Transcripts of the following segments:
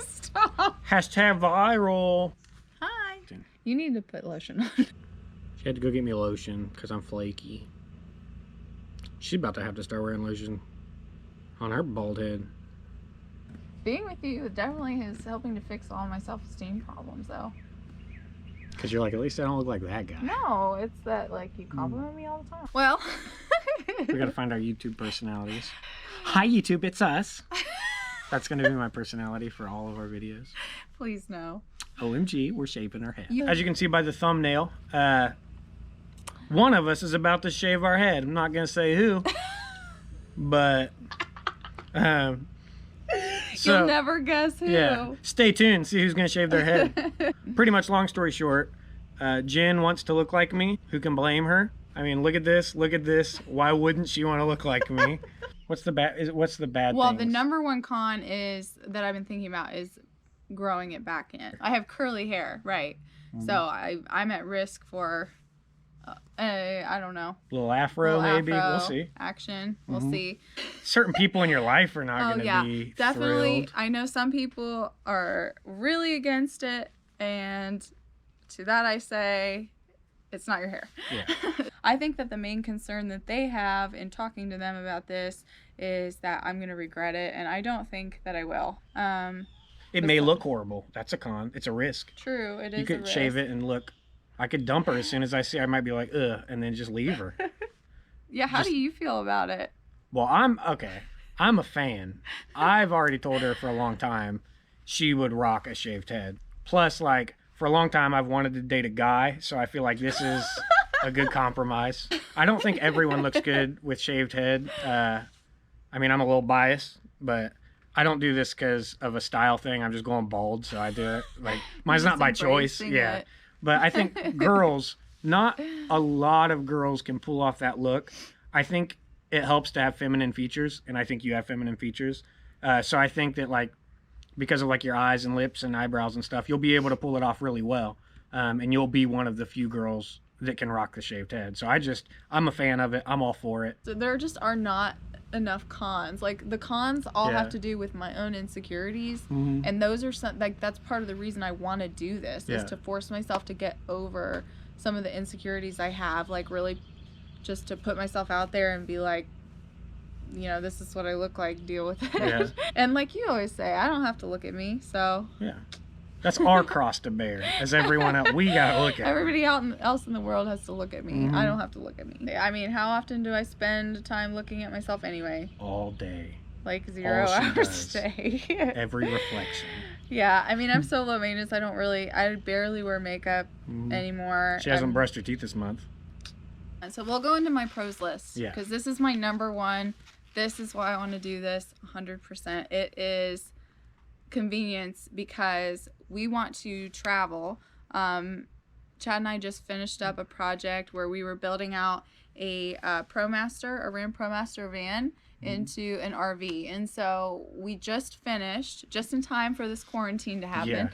Stop. Hashtag viral. Hi. You need to put lotion on. She had to go get me lotion because I'm flaky. She's about to have to start wearing lotion on her bald head. Being with you definitely is helping to fix all my self-esteem problems, though. Because you're like, at least I don't look like that guy. No, it's that, like, you compliment me all the time. Well. We gotta find our YouTube personalities. Hi, YouTube, it's us. That's gonna be my personality for all of our videos. Please no. OMG, we're shaving our head. As you can see by the thumbnail, one of us is about to shave our head. I'm not gonna say who, but so, you'll never guess who. Yeah, stay tuned, see who's gonna shave their head. Pretty much, long story short, Jen wants to look like me. Who can blame her? I mean, look at this, look at this. Why wouldn't she want to look like me? What's the bad? What's the bad? Well, things? the number one con is that I've been thinking about is growing it back in. I have curly hair, right? So I'm at risk for I don't know. Little afro, maybe. We'll see. Action. We'll see. Certain people in your life are not going to be definitely. thrilled. I know some people are really against it, and to that I say, it's not your hair. Yeah. I think that the main concern that they have in talking to them about this is that I'm going to regret it, and I don't think that I will. It may look horrible. That's a con. It's a risk. True, it is. You could shave it and look. I could dump her as soon as I see. I might be like, ugh, and then just leave her. Yeah. How do you feel about it? Well, I'm a fan. I've already told her for a long time she would rock a shaved head. Plus, like, for a long time I've wanted to date a guy, so I feel like this is a good compromise. I don't think everyone looks good with shaved head. I mean, I'm a little biased, but I don't do this because of a style thing. I'm just going bald, so I do it. Like, mine's not by choice. Yeah. But I think girls, not a lot of girls can pull off that look. I think it helps to have feminine features, and I think you have feminine features. So I think that, like, because of, like, your eyes and lips and eyebrows and stuff, you'll be able to pull it off really well. And you'll be one of the few girls that can rock the shaved head. So I'm a fan of it. I'm all for it. So there just are not enough cons. Like, the cons all have to do with my own insecurities, and those are some, like, that's part of the reason I want to do this, is to force myself to get over some of the insecurities I have, like, really just to put myself out there and be like, you know, this is what I look like, deal with it. And like you always say, I don't have to look at me, so that's our cross to bear, as everyone else. We gotta look at everybody else in the world has to look at me. I don't have to look at me. I mean, how often do I spend time looking at myself anyway? All day. Like 0 hours a day. Every reflection. Yeah, I mean, I'm so low maintenance. I barely wear makeup anymore. She hasn't brushed her teeth this month. So we'll go into my pros list, Yeah. because this is my number one. This is why I want to do this 100%. It is convenience, because we want to travel. Chad and I just finished up a project where we were building out a Ram ProMaster van into an RV, and so we just finished just in time for this quarantine to happen.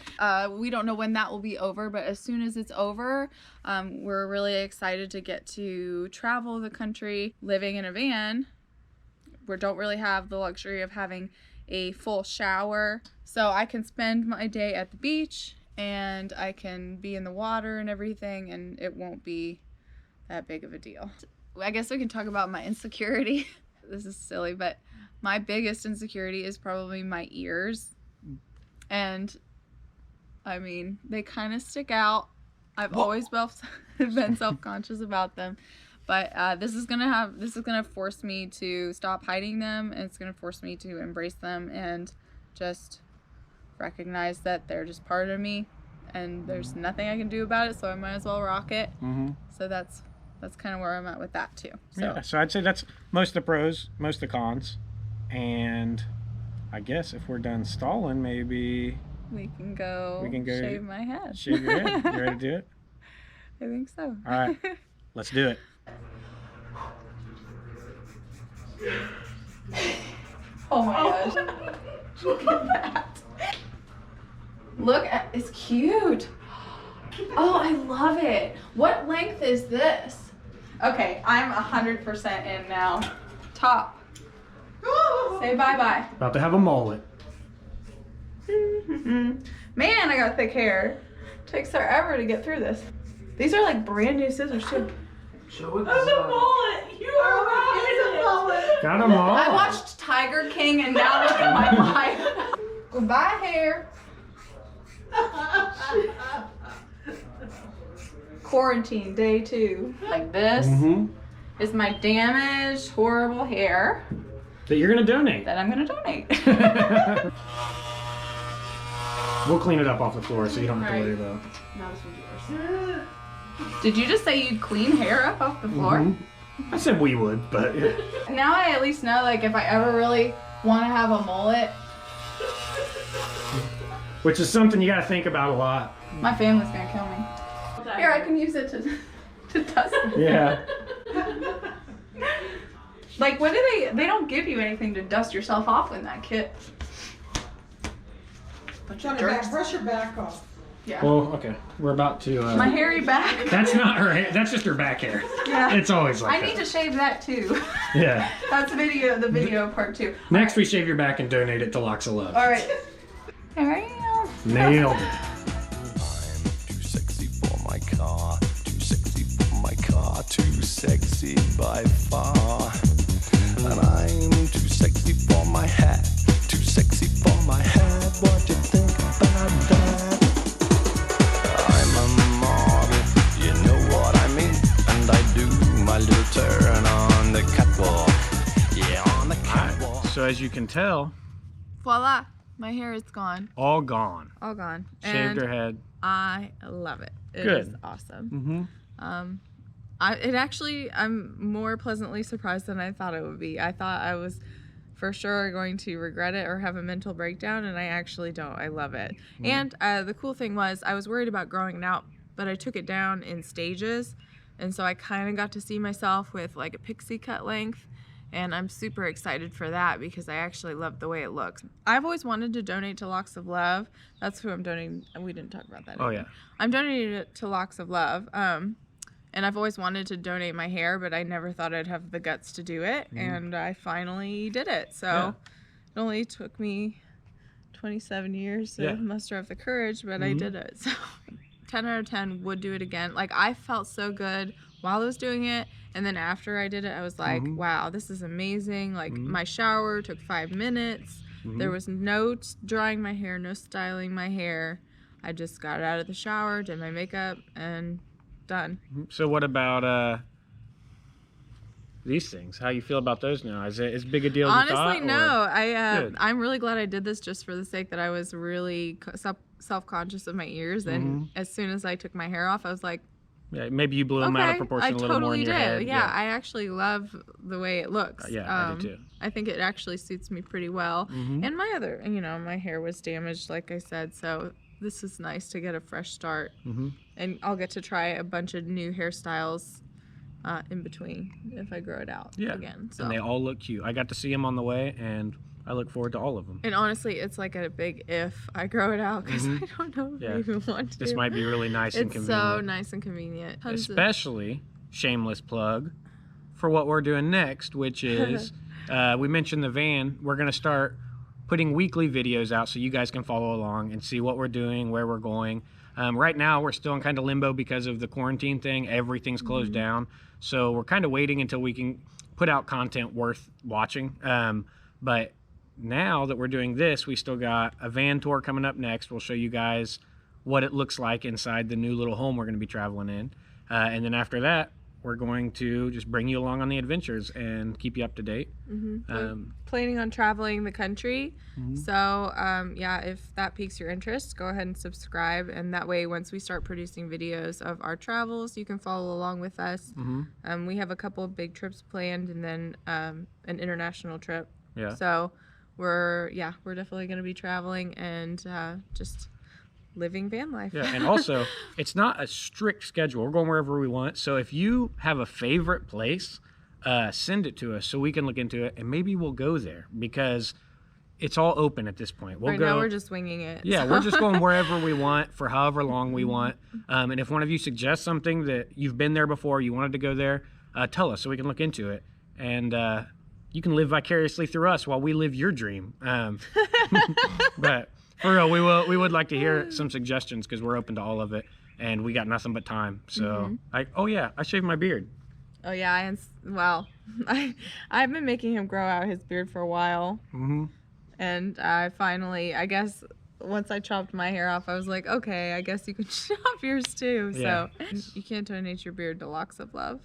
We don't know when that will be over, but as soon as it's over, we're really excited to get to travel the country living in a van. We don't really have the luxury of having a full shower, so I can spend my day at the beach and I can be in the water and everything, and it won't be that big of a deal. I guess we can talk about my insecurity. This is silly, but my biggest insecurity is probably my ears. And I mean, they kind of stick out. I've always been self-conscious about them. But this is gonna force me to stop hiding them, and it's gonna force me to embrace them and just recognize that they're just part of me, and there's nothing I can do about it, so I might as well rock it. So that's kind of where I'm at with that too. So I'd say that's most of the pros, most of the cons, and I guess if we're done stalling, maybe we can go shave my head. Shave your head. You ready to do it? I think so. All right, let's do it. Oh my gosh. Look at that. Look at, it's cute. Oh, I love it. What length is this? Okay, I'm 100% in now. Top. Say bye-bye. About to have a mullet. Man, I got thick hair. Takes forever to get through this. These are like brand new scissors too. Show it. That's a mullet. You are right. It's a mullet. Got them all. I watched Tiger King and now look at my life. Goodbye, hair. Quarantine day 2. Like this is my damaged, horrible hair That you're gonna donate. that I'm gonna donate. We'll clean it up off the floor so you don't have to worry about it. Now this one's yours. Did you just say you'd clean hair up off the floor? I said we would, but yeah. Now I at least know, like, if I ever really want to have a mullet, Which is something you gotta think about a lot. my family's gonna kill me. Here, I can use it to dust me. Yeah. Like, what do they don't give you anything to dust yourself off in that kit. Bunch of jerks. Brush your back off. Yeah. Well, okay. We're about to. My hairy back. That's not her hair. That's just her back hair. Yeah. It's always like I need to shave that too. Yeah. That's the video part 2. Next, we shave your back and donate it to Locks of Love. All right. There I am. Nailed it. I'm too sexy for my car, too sexy for my car, too sexy by far. And I'm too sexy for my hat, too sexy for my hat. What do you think about that? I'm a model, you know what I mean. And I do my little turn on the catwalk. Yeah, on the catwalk. So as you can tell, Voila. My hair is gone. all gone. All gone. Shaved her head. I love it. It Good. is awesome. I'm more pleasantly surprised than I thought it would be. I thought I was for sure going to regret it or have a mental breakdown, and I actually don't. I love it. And the cool thing was I was worried about growing it out, but I took it down in stages, and so I kind of got to see myself with like a pixie cut length. And I'm super excited for that because I actually love the way it looks. I've always wanted to donate to Locks of Love. That's who I'm donating. We didn't talk about that. Oh, either. yeah. I'm donating it to Locks of Love. And I've always wanted to donate my hair, but I never thought I'd have the guts to do it. And I finally did it. So Yeah. it only took me 27 years to Yeah. muster up the courage, but I did it. So 10 out of 10 would do it again. Like, I felt so good while I was doing it. And then after I did it, I was like, wow, this is amazing. Like, my shower took 5 minutes. There was no drying my hair, no styling my hair. I just got out of the shower, did my makeup, and done. So what about these things? How you feel about those now? Is it as big a deal as you thought? Honestly, no. Good. I'm really glad I did this just for the sake that I was really self-conscious of my ears. And as soon as I took my hair off, I was like, Yeah, maybe you blew them out of proportion a little more in your head. Yeah, I actually love the way it looks. Yeah, I do too. I think it actually suits me pretty well. And my other, my hair was damaged, like I said, so this is nice to get a fresh start. And I'll get to try a bunch of new hairstyles in between if I grow it out again. So. And they all look cute. I got to see them on the way, and I look forward to all of them. And honestly, it's like a big if I grow it out because I don't know if I even want to. This might be really nice and It's convenient. so nice and convenient. Especially, shameless plug, for what we're doing next, which is, we mentioned the van. We're going to start putting weekly videos out so you guys can follow along and see what we're doing, where we're going. Right now, we're still in kind of limbo because of the quarantine thing. Everything's closed down. So we're kind of waiting until we can put out content worth watching. But now that we're doing this, we still got a van tour coming up next. We'll show you guys what it looks like inside the new little home we're going to be traveling in. And then after that, we're going to just bring you along on the adventures and keep you up to date. Planning on traveling the country. So, yeah, if that piques your interest, go ahead and subscribe. And that way, once we start producing videos of our travels, you can follow along with us. We have a couple of big trips planned and then an international trip. Yeah. So we're definitely going to be traveling and just living van life. Yeah, and also, it's not a strict schedule. We're going wherever we want. So if you have a favorite place, send it to us so we can look into it, and maybe we'll go there because it's all open at this point. We'll Right go. now, we're just winging it. Yeah, so. we're just going wherever we want for however long we want. And if one of you suggests something that you've been there before, you wanted to go there, tell us so we can look into it. And you can live vicariously through us while we live your dream. But for real, we would like to hear some suggestions because we're open to all of it, and we got nothing but time. So I shaved my beard. Oh yeah, I've been making him grow out his beard for a while, and I finally, I guess, once I chopped my hair off, I was like, okay, I guess you can chop yours too. Yeah. So you can't donate your beard to Locks of Love.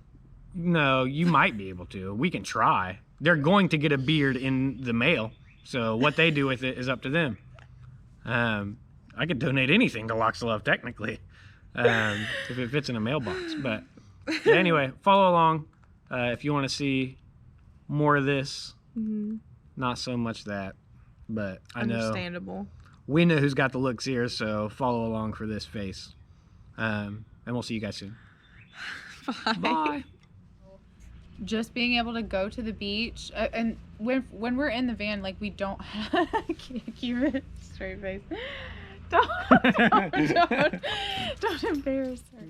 No, you might be able to. We can try. They're going to get a beard in the mail, so what they do with it is up to them. I could donate anything to Locks of Love, technically, if it fits in a mailbox. But yeah, anyway, follow along if you want to see more of this. Not so much that, but I know Understandable. we know who's got the looks here, so follow along for this face. And we'll see you guys soon. Bye. Just being able to go to the beach, and when we're in the van, like we don't have keep it straight face. Don't embarrass her.